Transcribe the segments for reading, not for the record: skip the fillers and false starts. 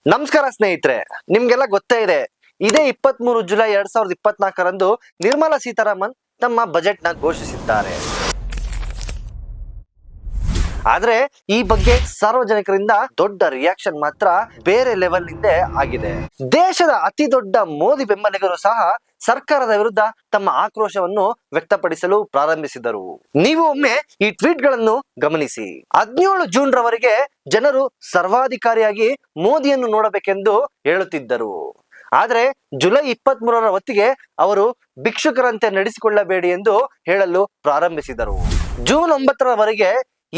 ನಮಸ್ಕಾರ ಸ್ನೇಹಿತರೆ, ನಿಮ್ಗೆಲ್ಲ ಗೊತ್ತೇ ಇದೆ. ಇದೇ 23 ಜುಲೈ 2024ರಂದು ನಿರ್ಮಲಾ ಸೀತಾರಾಮನ್ ತಮ್ಮ ಬಜೆಟ್ ನ ಘೋಷಿಸಿದ್ದಾರೆ. ಆದ್ರೆ ಈ ಬಗ್ಗೆ ಸಾರ್ವಜನಿಕರಿಂದ ದೊಡ್ಡ ರಿಯಾಕ್ಷನ್ ಮಾತ್ರ ಬೇರೆ ಲೆವೆಲ್ ನಿಂದ ಆಗಿದೆ. ದೇಶದ ಅತಿ ದೊಡ್ಡ ಮೋದಿ ಬೆಂಬಲಿಗರು ಸಹ ಸರ್ಕಾರದ ವಿರುದ್ಧ ತಮ್ಮ ಆಕ್ರೋಶವನ್ನು ವ್ಯಕ್ತಪಡಿಸಲು ಪ್ರಾರಂಭಿಸಿದರು. ನೀವು ಒಮ್ಮೆ ಈ ಟ್ವೀಟ್ ಗಳನ್ನು ಗಮನಿಸಿ. 17 ಜೂನ್ ರವರೆಗೆ ಜನರು ಸರ್ವಾಧಿಕಾರಿಯಾಗಿ ಮೋದಿಯನ್ನು ನೋಡಬೇಕೆಂದು ಹೇಳುತ್ತಿದ್ದರು. ಆದ್ರೆ ಜುಲೈ 23ರ ಹೊತ್ತಿಗೆ ಅವರು ಭಿಕ್ಷುಕರಂತೆ ನಡೆಸಿಕೊಳ್ಳಬೇಡಿ ಎಂದು ಹೇಳಲು ಪ್ರಾರಂಭಿಸಿದರು. ಜೂನ್ 9ರವರೆಗೆ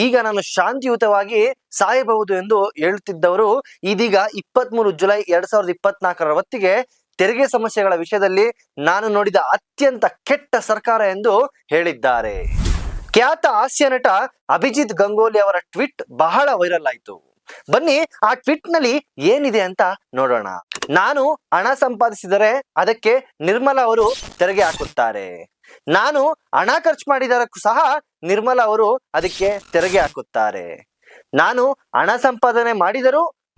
ಈಗ ನಾನು ಶಾಂತಿಯುತವಾಗಿ ಸಾಯಬಹುದು ಎಂದು ಹೇಳುತ್ತಿದ್ದವರು ಇದೀಗ 23 ಜುಲೈ 2024ರ ಹೊತ್ತಿಗೆ ತೆರಿಗೆ ಸಮಸ್ಯೆಗಳ ವಿಷಯದಲ್ಲಿ ನಾನು ನೋಡಿದ ಅತ್ಯಂತ ಕೆಟ್ಟ ಸರ್ಕಾರ ಎಂದು ಹೇಳಿದ್ದಾರೆ. ಖ್ಯಾತ ಹಾಸ್ಯ ನಟ ಅಭಿಜಿತ್ ಗಂಗೋಲಿ ಅವರ ಟ್ವೀಟ್ ಬಹಳ ವೈರಲ್ ಆಯಿತು. ಬನ್ನಿ ಆ ಟ್ವೀಟ್ ನಲ್ಲಿ ಏನಿದೆ ಅಂತ ನೋಡೋಣ. ನಾನು ಹಣ ಸಂಪಾದಿಸಿದರೆ ಅದಕ್ಕೆ ನಿರ್ಮಲಾ ಅವರು ತೆರಿಗೆ ಹಾಕುತ್ತಾರೆ. ನಾನು ಹಣ ಖರ್ಚು ಮಾಡಿದರಕ್ಕೂ ಸಹ ನಿರ್ಮಲಾ ಅವರು ಅದಕ್ಕೆ ತೆರಿಗೆ ಹಾಕುತ್ತಾರೆ. ನಾನು ಹಣ ಸಂಪಾದನೆ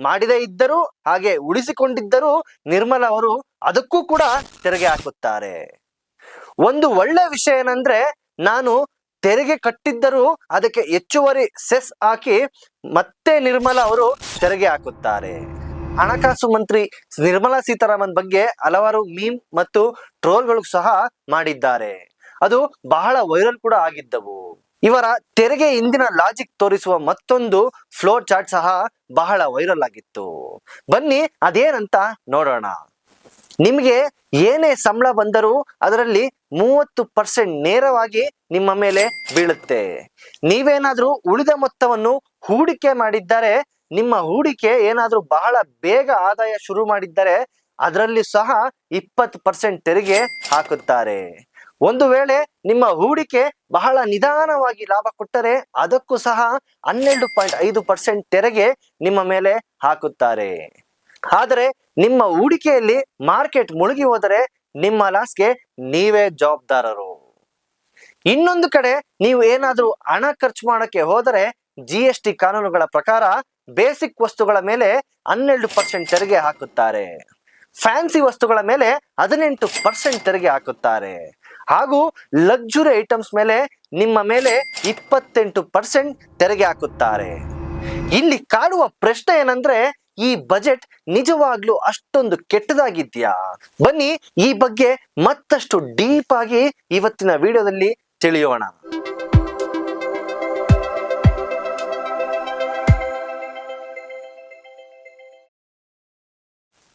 ಮಾಡದೇ ಇದ್ದರೂ ಹಾಗೆ ಉಳಿಸಿಕೊಂಡಿದ್ದರೂ ನಿರ್ಮಲಾ ಅವರು ಅದಕ್ಕೂ ಕೂಡ ತೆರಿಗೆ ಹಾಕುತ್ತಾರೆ. ಒಂದು ಒಳ್ಳೆ ವಿಷಯ ಏನಂದ್ರೆ, ನಾನು ತೆರಿಗೆ ಕಟ್ಟಿದ್ದರೂ ಅದಕ್ಕೆ ಹೆಚ್ಚುವರಿ ಸೆಸ್ ಹಾಕಿ ಮತ್ತೆ ನಿರ್ಮಲಾ ಅವರು ತೆರಿಗೆ ಹಾಕುತ್ತಾರೆ. ಹಣಕಾಸು ಮಂತ್ರಿ ನಿರ್ಮಲಾ ಸೀತಾರಾಮನ್ ಬಗ್ಗೆ ಹಲವಾರು ಮೀಮ್ ಮತ್ತು ಟ್ರೋಲ್ಗಳು ಸಹ ಮಾಡಿದ್ದಾರೆ. ಅದು ಬಹಳ ವೈರಲ್ ಕೂಡ ಆಗಿದ್ದವು. ಇವರ ತೆರಿಗೆ ಹಿಂದಿನ ಲಾಜಿಕ್ ತೋರಿಸುವ ಮತ್ತೊಂದು ಫ್ಲೋರ್ ಚಾರ್ಟ್ ಸಹ ಬಹಳ ವೈರಲ್ ಆಗಿತ್ತು. ಬನ್ನಿ ಅದೇನಂತ ನೋಡೋಣ. ನಿಮಗೆ ಏನೇ ಸಂಬಳ ಬಂದರೂ ಅದರಲ್ಲಿ 30% ನೇರವಾಗಿ ನಿಮ್ಮ ಮೇಲೆ ಬೀಳುತ್ತೆ. ನೀವೇನಾದ್ರೂ ಉಳಿದ ಮೊತ್ತವನ್ನು ಹೂಡಿಕೆ ಮಾಡಿದ್ದರೆ, ನಿಮ್ಮ ಹೂಡಿಕೆ ಏನಾದ್ರೂ ಬಹಳ ಬೇಗ ಆದಾಯ ಶುರು ಮಾಡಿದ್ದರೆ ಅದರಲ್ಲಿ ಸಹ 20% ತೆರಿಗೆ ಹಾಕುತ್ತಾರೆ. ಒಂದು ವೇಳೆ ನಿಮ್ಮ ಹೂಡಿಕೆ ಬಹಳ ನಿಧಾನವಾಗಿ ಲಾಭ ಕೊಟ್ಟರೆ ಅದಕ್ಕೂ ಸಹ 12.5% ತೆರಿಗೆ ನಿಮ್ಮ ಮೇಲೆ ಹಾಕುತ್ತಾರೆ. ಆದರೆ ನಿಮ್ಮ ಹೂಡಿಕೆಯಲ್ಲಿ ಮಾರ್ಕೆಟ್ ಮುಳುಗಿ ಹೋದರೆ ನಿಮ್ಮ ಲಾಸ್ಗೆ ನೀವೇ ಜವಾಬ್ದಾರರು. ಇನ್ನೊಂದು ಕಡೆ ನೀವು ಏನಾದ್ರೂ ಹಣ ಖರ್ಚು ಮಾಡಕ್ಕೆ ಹೋದರೆ GST ಕಾನೂನುಗಳ ಪ್ರಕಾರ ಬೇಸಿಕ್ ವಸ್ತುಗಳ ಮೇಲೆ 12% ತೆರಿಗೆ ಹಾಕುತ್ತಾರೆ. ಫ್ಯಾನ್ಸಿ ವಸ್ತುಗಳ ಮೇಲೆ 18% ತೆರಿಗೆ ಹಾಕುತ್ತಾರೆ. ಹಾಗೂ ಲಕ್ಸುರಿ ಐಟಮ್ಸ್ ಮೇಲೆ ನಿಮ್ಮ ಮೇಲೆ 28% ತೆರಿಗೆ ಹಾಕುತ್ತಾರೆ. ಇಲ್ಲಿ ಕಾಡುವ ಪ್ರಶ್ನೆ ಏನಂದ್ರೆ, ಈ ಬಜೆಟ್ ನಿಜವಾಗ್ಲೂ ಅಷ್ಟೊಂದು ಕೆಟ್ಟದಾಗಿದ್ಯಾ? ಬನ್ನಿ ಈ ಬಗ್ಗೆ ಮತ್ತಷ್ಟು ಡೀಪ್ ಆಗಿ ಇವತ್ತಿನ ವಿಡಿಯೋದಲ್ಲಿ ತಿಳಿಯೋಣ.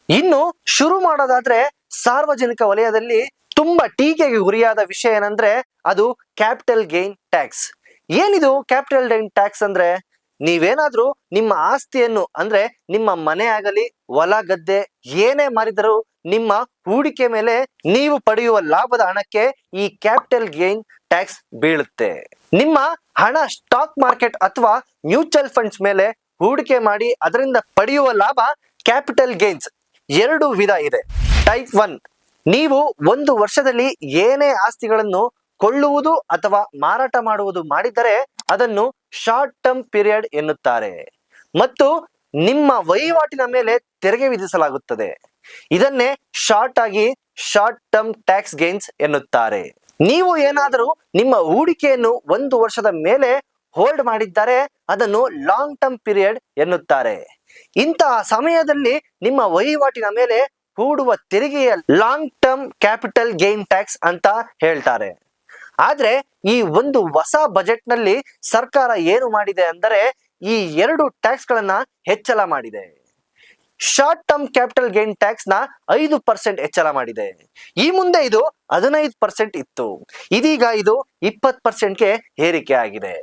ಇನ್ನು ಶುರು ಮಾಡೋದಾದ್ರೆ, ಸಾರ್ವಜನಿಕ ವಲಯದಲ್ಲಿ ತುಂಬಾ ಟೀಕೆಗೆ ಗುರಿಯಾದ ವಿಷಯ ಏನಂದ್ರೆ ಅದು ಕ್ಯಾಪಿಟಲ್ ಗೇನ್ ಟ್ಯಾಕ್ಸ್. ಏನಿದು ಕ್ಯಾಪಿಟಲ್ ಗೇನ್ ಟ್ಯಾಕ್ಸ್ ಅಂದ್ರೆ, ನೀವೇನಾದ್ರೂ ನಿಮ್ಮ ಆಸ್ತಿಯನ್ನು ಅಂದ್ರೆ ನಿಮ್ಮ ಮನೆ ಆಗಲಿ ಹೊಲ ಗದ್ದೆ ಏನೇ ಮಾರಿದರೂ ನಿಮ್ಮ ಹೂಡಿಕೆ ಮೇಲೆ ನೀವು ಪಡೆಯುವ ಲಾಭದ ಹಣಕ್ಕೆ ಈ ಕ್ಯಾಪಿಟಲ್ ಗೇನ್ ಟ್ಯಾಕ್ಸ್ ಬೀಳುತ್ತೆ. ನಿಮ್ಮ ಹಣ ಸ್ಟಾಕ್ ಮಾರ್ಕೆಟ್ ಅಥವಾ ಮ್ಯೂಚುವಲ್ ಫಂಡ್ಸ್ ಮೇಲೆ ಹೂಡಿಕೆ ಮಾಡಿ ಅದರಿಂದ ಪಡೆಯುವ ಲಾಭ ಕ್ಯಾಪಿಟಲ್ ಗೇನ್ಸ್ 2 ವಿಧ ಇದೆ. ಟೈಪ್ 1, ನೀವು ಒಂದು ವರ್ಷದಲ್ಲಿ ಏನೇ ಆಸ್ತಿಗಳನ್ನು ಕೊಳ್ಳುವುದು ಅಥವಾ ಮಾರಾಟ ಮಾಡುವುದು ಮಾಡಿದರೆ ಅದನ್ನು ಶಾರ್ಟ್ ಟರ್ಮ್ ಪೀರಿಯಡ್ ಎನ್ನುತ್ತಾರೆ ಮತ್ತು ನಿಮ್ಮ ವಹಿವಾಟಿನ ಮೇಲೆ ತೆರಿಗೆ ವಿಧಿಸಲಾಗುತ್ತದೆ. ಇದನ್ನೇ ಶಾರ್ಟ್ ಆಗಿ ಶಾರ್ಟ್ ಟರ್ಮ್ ಟ್ಯಾಕ್ಸ್ ಗೇನ್ಸ್ ಎನ್ನುತ್ತಾರೆ. ನೀವು ಏನಾದರೂ ನಿಮ್ಮ ಹೂಡಿಕೆಯನ್ನು 1 ವರ್ಷದ ಮೇಲೆ ಹೋಲ್ಡ್ ಮಾಡಿದ್ದಾರೆ ಅದನ್ನು ಲಾಂಗ್ ಟರ್ಮ್ ಪೀರಿಯಡ್ ಎನ್ನುತ್ತಾರೆ. ಇಂತಹ ಸಮಯದಲ್ಲಿ ನಿಮ್ಮ ವಹಿವಾಟಿನ ಮೇಲೆ ಹೂಡುವ ತೆರಿಗೆಯ long term capital gain tax ಅಂತ ಹೇಳ್ತಾರೆ. ಆದ್ರೆ ಈ ಒಂದು ಹೊಸ ಬಜೆಟ್ ನಲ್ಲಿ ಸರ್ಕಾರ ಏನು ಮಾಡಿದೆ ಅಂದರೆ ಈ 2 ಟ್ಯಾಕ್ಸ್ ಗಳನ್ನ ಹೆಚ್ಚಳ ಮಾಡಿದೆ. Short term capital gain tax ನ 5% ಹೆಚ್ಚಳ ಮಾಡಿದೆ. ಈ ಮುಂದೆ ಇದು 15% ಇತ್ತು, ಇದೀಗ ಇದು 20%ಗೆ ಏರಿಕೆ ಆಗಿದೆ.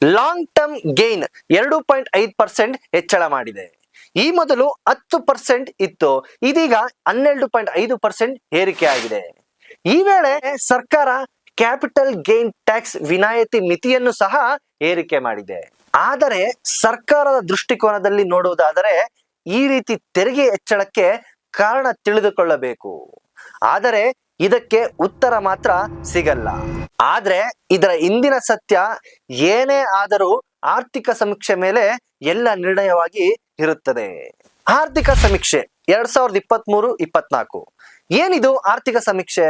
ಲಾಂಗ್ ಟರ್ಮ್ ಗೇನ್ 2.5% ಹೆಚ್ಚಳ ಮಾಡಿದೆ. ಈ ಮೊದಲು 10% ಇತ್ತು, ಇದೀಗ 12.5% ಏರಿಕೆ ಆಗಿದೆ. ಈ ವೇಳೆ ಸರ್ಕಾರ ಕ್ಯಾಪಿಟಲ್ ಗೇನ್ ಟ್ಯಾಕ್ಸ್ ವಿನಾಯಿತಿ ಮಿತಿಯನ್ನು ಸಹ ಏರಿಕೆ ಮಾಡಿದೆ. ಆದರೆ ಸರ್ಕಾರದ ದೃಷ್ಟಿಕೋನದಲ್ಲಿ ನೋಡುವುದಾದರೆ ಈ ರೀತಿ ತೆರಿಗೆ ಹೆಚ್ಚಳಕ್ಕೆ ಕಾರಣ ತಿಳಿದುಕೊಳ್ಳಬೇಕು. ಆದರೆ ಇದಕ್ಕೆ ಉತ್ತರ ಮಾತ್ರ ಸಿಗಲ್ಲ. ಆದ್ರೆ ಇದರ ಹಿಂದಿನ ಸತ್ಯ ಏನೇ ಆದರೂ ಆರ್ಥಿಕ ಸಮೀಕ್ಷೆ ಮೇಲೆ ಎಲ್ಲ ನಿರ್ಣಯವಾಗಿ ಇರುತ್ತದೆ. ಆರ್ಥಿಕ ಸಮೀಕ್ಷೆ 2023-24. ಏನಿದು ಆರ್ಥಿಕ ಸಮೀಕ್ಷೆ?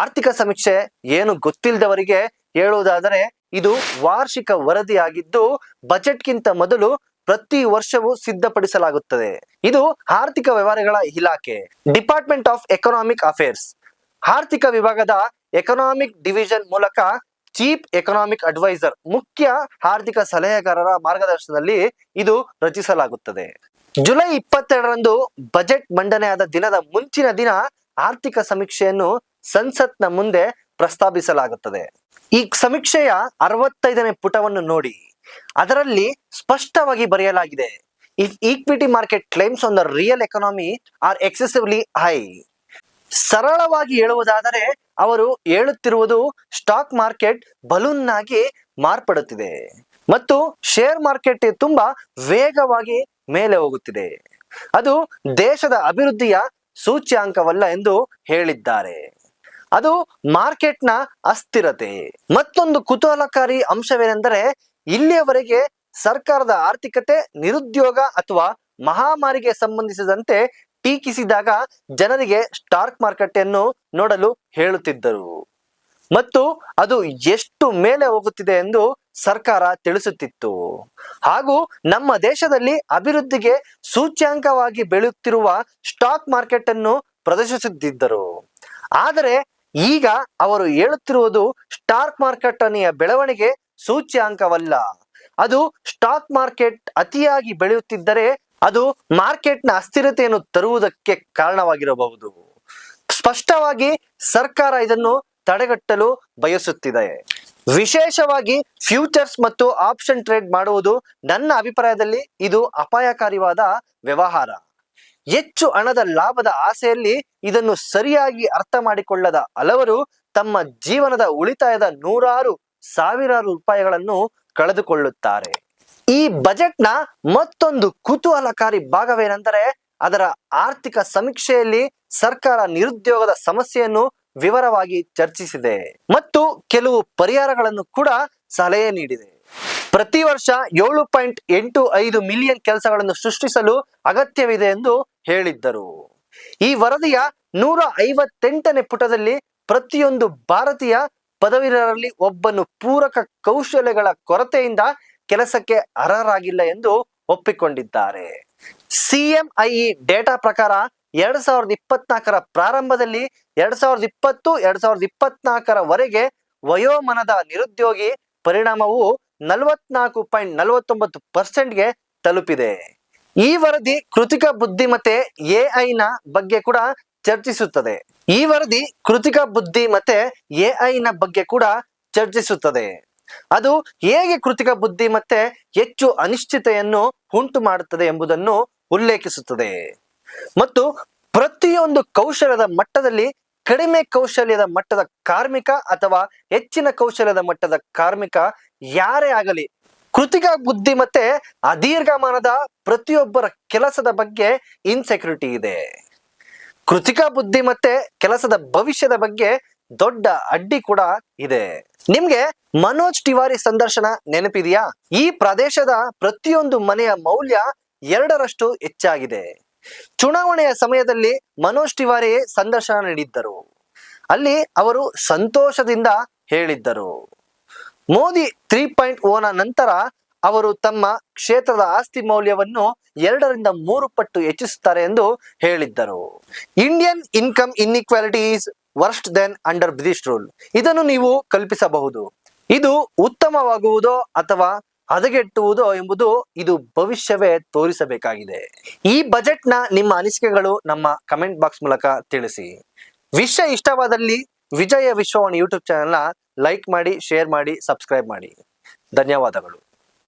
ಆರ್ಥಿಕ ಸಮೀಕ್ಷೆ ಏನು ಗೊತ್ತಿಲ್ಲದವರಿಗೆ ಹೇಳುವುದಾದರೆ ಇದು ವಾರ್ಷಿಕ ವರದಿಯಾಗಿದ್ದು ಬಜೆಟ್ಗಿಂತ ಮೊದಲು ಪ್ರತಿ ವರ್ಷವೂ ಸಿದ್ಧಪಡಿಸಲಾಗುತ್ತದೆ. ಇದು ಆರ್ಥಿಕ ವ್ಯವಹಾರಗಳ ಇಲಾಖೆ, ಡಿಪಾರ್ಟ್ಮೆಂಟ್ ಆಫ್ ಎಕನಾಮಿಕ್ ಅಫೇರ್ಸ್, ಆರ್ಥಿಕ ವಿಭಾಗದ ಎಕನಾಮಿಕ್ ಡಿವಿಷನ್ ಮೂಲಕ ಚೀಫ್ ಎಕನಾಮಿಕ್ ಅಡ್ವೈಸರ್, ಮುಖ್ಯ ಆರ್ಥಿಕ ಸಲಹೆಗಾರರ ಮಾರ್ಗದರ್ಶನದಲ್ಲಿ ಇದು ರಚಿಸಲಾಗುತ್ತದೆ. ಜುಲೈ 22ರಂದು ಬಜೆಟ್ ಮಂಡನೆಯಾದ ದಿನದ ಮುಂಚಿನ ದಿನ ಆರ್ಥಿಕ ಸಮೀಕ್ಷೆಯನ್ನು ಸಂಸತ್ನ ಮುಂದೆ ಪ್ರಸ್ತಾಪಿಸಲಾಗುತ್ತದೆ. ಈ ಸಮೀಕ್ಷೆಯ 65ನೇ ಪುಟವನ್ನು ನೋಡಿ. ಅದರಲ್ಲಿ ಸ್ಪಷ್ಟವಾಗಿ ಬರೆಯಲಾಗಿದೆ, if equity market claims on the real economy are excessively high. ಸರಳವಾಗಿ ಹೇಳುವುದಾದರೆ ಅವರು ಹೇಳುತ್ತಿರುವುದು ಸ್ಟಾಕ್ ಮಾರ್ಕೆಟ್ ಬಲೂನ್ ಆಗಿ ಮಾರ್ಪಡುತ್ತಿದೆ ಮತ್ತು ಶೇರ್ ಮಾರ್ಕೆಟ್ ತುಂಬಾ ವೇಗವಾಗಿ ಮೇಲೆ ಹೋಗುತ್ತಿದೆ. ಅದು ದೇಶದ ಅಭಿವೃದ್ಧಿಯ ಸೂಚ್ಯಾಂಕವಲ್ಲ ಎಂದು ಹೇಳಿದ್ದಾರೆ. ಅದು ಮಾರ್ಕೆಟ್ನ ಅಸ್ಥಿರತೆ. ಮತ್ತೊಂದು ಕುತೂಹಲಕಾರಿ ಅಂಶವೇನೆಂದರೆ ಇಲ್ಲಿಯವರೆಗೆ ಸರ್ಕಾರದ ಆರ್ಥಿಕತೆ ನಿರುದ್ಯೋಗ ಅಥವಾ ಮಹಾಮಾರಿಗೆ ಸಂಬಂಧಿಸಿದಂತೆ ಟೀಕಿಸಿದಾಗ ಜನರಿಗೆ ಸ್ಟಾಕ್ ಮಾರ್ಕೆಟ್ ಅನ್ನು ನೋಡಲು ಹೇಳುತ್ತಿದ್ದರು ಮತ್ತು ಅದು ಎಷ್ಟು ಮೇಲೆ ಹೋಗುತ್ತಿದೆ ಎಂದು ಸರ್ಕಾರ ತಿಳಿಸುತ್ತಿತ್ತು ಹಾಗೂ ನಮ್ಮ ದೇಶದಲ್ಲಿ ಅಭಿವೃದ್ಧಿಗೆ ಸೂಚ್ಯಾಂಕವಾಗಿ ಬೆಳೆಯುತ್ತಿರುವ ಸ್ಟಾಕ್ ಮಾರ್ಕೆಟ್ ಅನ್ನು ಪ್ರದರ್ಶಿಸುತ್ತಿದ್ದರು. ಆದರೆ ಈಗ ಅವರು ಹೇಳುತ್ತಿರುವುದು ಸ್ಟಾಕ್ ಮಾರ್ಕೆಟ್ ಅನ್ನುವ ಬೆಳವಣಿಗೆ ಸೂಚ್ಯಾಂಕವಲ್ಲ. ಅದು ಸ್ಟಾಕ್ ಮಾರ್ಕೆಟ್ ಅತಿಯಾಗಿ ಬೆಳೆಯುತ್ತಿದ್ದರೆ ಅದು ಮಾರ್ಕೆಟ್ನ ಅಸ್ಥಿರತೆಯನ್ನು ತರುವುದಕ್ಕೆ ಕಾರಣವಾಗಿರಬಹುದು. ಸ್ಪಷ್ಟವಾಗಿ ಸರ್ಕಾರ ಇದನ್ನು ತಡೆಗಟ್ಟಲು ಬಯಸುತ್ತಿದೆ. ವಿಶೇಷವಾಗಿ ಫ್ಯೂಚರ್ಸ್ ಮತ್ತು ಆಪ್ಷನ್ ಟ್ರೇಡ್ ಮಾಡುವುದು ನನ್ನ ಅಭಿಪ್ರಾಯದಲ್ಲಿ ಇದು ಅಪಾಯಕಾರಿಯಾದ ವ್ಯವಹಾರ. ಹೆಚ್ಚು ಹಣದ ಲಾಭದ ಆಸೆಯಲ್ಲಿ ಇದನ್ನು ಸರಿಯಾಗಿ ಅರ್ಥ ಮಾಡಿಕೊಳ್ಳದ ಹಲವರು ತಮ್ಮ ಜೀವನದ ಉಳಿತಾಯದ ನೂರಾರು ಸಾವಿರಾರು ರೂಪಾಯಿಗಳನ್ನು ಕಳೆದುಕೊಳ್ಳುತ್ತಾರೆ. ಈ ಬಜೆಟ್ನ ಮತ್ತೊಂದು ಕುತೂಹಲಕಾರಿ ಭಾಗವೇನೆಂದರೆ ಅದರ ಆರ್ಥಿಕ ಸಮೀಕ್ಷೆಯಲ್ಲಿ ಸರ್ಕಾರ ನಿರುದ್ಯೋಗದ ಸಮಸ್ಯೆಯನ್ನು ವಿವರವಾಗಿ ಚರ್ಚಿಸಿದೆ ಮತ್ತು ಕೆಲವು ಪರಿಹಾರಗಳನ್ನು ಕೂಡ ಸಲಹೆ ನೀಡಿದೆ. ಪ್ರತಿ ವರ್ಷ 7.85 ಮಿಲಿಯನ್ ಕೆಲಸಗಳನ್ನು ಸೃಷ್ಟಿಸಲು ಅಗತ್ಯವಿದೆ ಎಂದು ಹೇಳಿದ್ದರು. ಈ ವರದಿಯ 158ನೇ ಪುಟದಲ್ಲಿ ಪ್ರತಿಯೊಂದು ಭಾರತೀಯ ಪದವೀಧರರಲ್ಲಿ ಒಬ್ಬನು ಪೂರಕ ಕೌಶಲ್ಯಗಳ ಕೊರತೆಯಿಂದ ಕೆಲಸಕ್ಕೆ ಅರ್ಹರಾಗಿಲ್ಲ ಎಂದು ಒಪ್ಪಿಕೊಂಡಿದ್ದಾರೆ. CMIE ಡೇಟಾ ಪ್ರಕಾರ 2024ರ ಪ್ರಾರಂಭದಲ್ಲಿ 2020-2024 ವಯೋಮಾನದ ನಿರುದ್ಯೋಗಿ ಪರಿಣಾಮವು 44.49%ಗೆ ತಲುಪಿದೆ. ಈ ವರದಿ ಕೃತಕ ಬುದ್ಧಿಮತ್ತೆ AI ಬಗ್ಗೆ ಕೂಡ ಚರ್ಚಿಸುತ್ತದೆ. ಅದು ಹೇಗೆ ಕೃತಕ ಬುದ್ಧಿಮತ್ತೆ ಹೆಚ್ಚು ಅನಿಶ್ಚಿತೆಯನ್ನು ಉಂಟು ಮಾಡುತ್ತದೆ ಎಂಬುದನ್ನು ಉಲ್ಲೇಖಿಸುತ್ತದೆ ಮತ್ತು ಪ್ರತಿಯೊಂದು ಕೌಶಲ್ಯದ ಮಟ್ಟದಲ್ಲಿ ಕಡಿಮೆ ಕೌಶಲ್ಯದ ಮಟ್ಟದ ಕಾರ್ಮಿಕ ಅಥವಾ ಹೆಚ್ಚಿನ ಕೌಶಲ್ಯದ ಮಟ್ಟದ ಕಾರ್ಮಿಕ ಯಾರೇ ಆಗಲಿ ಕೃತಕ ಬುದ್ಧಿಮತ್ತೆ ಅದೀರ್ಘಮಾನದ ಪ್ರತಿಯೊಬ್ಬರ ಕೆಲಸದ ಬಗ್ಗೆ ಇನ್ಸೆಕ್ಯೂರಿಟಿ ಇದೆ. ಕೃತಕ ಬುದ್ಧಿಮತ್ತೆ ಕೆಲಸದ ಭವಿಷ್ಯದ ಬಗ್ಗೆ ದೊಡ್ಡ ಅಡ್ಡಿ ಕೂಡ ಇದೆ. ನಿಮ್ಗೆ ಮನೋಜ್ ತಿವಾರಿ ಸಂದರ್ಶನ ನೆನಪಿದೆಯಾ? ಈ ಪ್ರದೇಶದ ಪ್ರತಿಯೊಂದು ಮನೆಯ ಮೌಲ್ಯ 2ರಷ್ಟು ಹೆಚ್ಚಾಗಿದೆ. ಚುನಾವಣೆಯ ಸಮಯದಲ್ಲಿ ಮನೋಜ್ ತಿವಾರಿ ಸಂದರ್ಶನ ನೀಡಿದ್ದರು. ಅಲ್ಲಿ ಅವರು ಸಂತೋಷದಿಂದ ಹೇಳಿದ್ದರು, ಮೋದಿ 3.0ನ ನಂತರ ಅವರು ತಮ್ಮ ಕ್ಷೇತ್ರದ ಆಸ್ತಿ ಮೌಲ್ಯವನ್ನು 2ರಿಂದ 3 ಪಟ್ಟು ಹೆಚ್ಚಿಸುತ್ತಾರೆ ಎಂದು ಹೇಳಿದ್ದರು. Indian income inequality is worst than under British rule. ಇದನ್ನು ನೀವು ಕಲ್ಪಿಸಬಹುದು. ಇದು ಉತ್ತಮವಾಗುವುದೋ ಅಥವಾ ಹದಗೆಟ್ಟುವುದೋ ಎಂಬುದು ಇದು ಭವಿಷ್ಯವೇ ತೋರಿಸಬೇಕಾಗಿದೆ. ಈ ಬಜೆಟ್ನ ನಿಮ್ಮ ಅನಿಸಿಕೆಗಳು ನಮ್ಮ ಕಮೆಂಟ್ ಬಾಕ್ಸ್ ಮೂಲಕ ತಿಳಿಸಿ. ವಿಷಯ ಇಷ್ಟವಾದಲ್ಲಿ ವಿಜಯ ವಿಶ್ವವಾಣಿ ಯೂಟ್ಯೂಬ್ ಚಾನೆಲ್ನ ಲೈಕ್ ಮಾಡಿ, ಶೇರ್ ಮಾಡಿ, ಸಬ್ಸ್ಕ್ರೈಬ್ ಮಾಡಿ. ಧನ್ಯವಾದಗಳು.